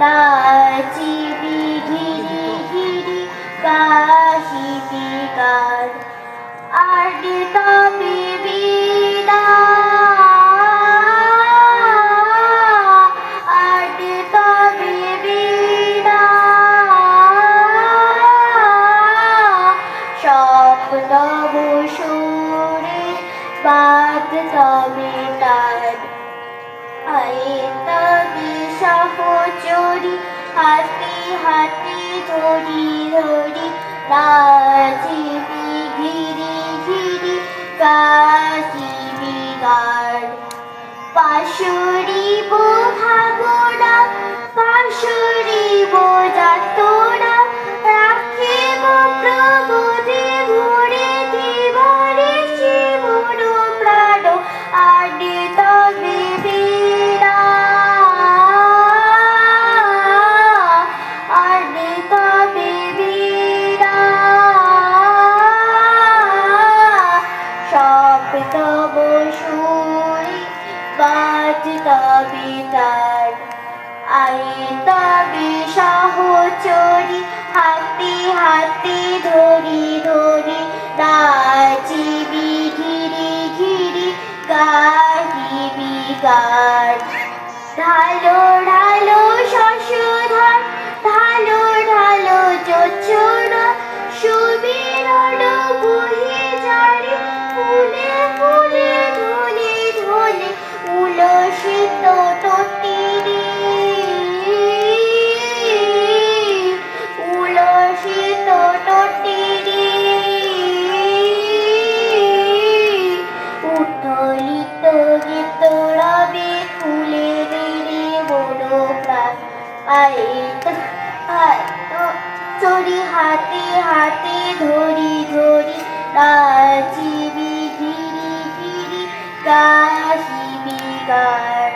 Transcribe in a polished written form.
নাচিবি ঘিরি ঘিরি গাহিবি গান আর তবে বিনা আর তবে বিনা স্বপ্ন সুরে বাদ তবে তার আয়ে তবে সহচরি হাতে হাতে ধরি ধরি নাচিবি ঘিরি ঘিরি গাহিবি গান পাশুরিব ভাবনা পাশুরিব যাতনা রাখিব প্রবোধে ভরে দিবারে জীবন প্রাণ আনে তবে বিনা আনে তবে বিনা স্বপ্ন সুরে বাজ তবে তার আয়ে তবে সহচরি হাতে হাতে ধরি ধরি নাচিবি ঘিরি ঘিরি গাহিবি গান ঢালো ঢালো শশধর ঢালো ঢালো যোচ্ছনা সুবিরণ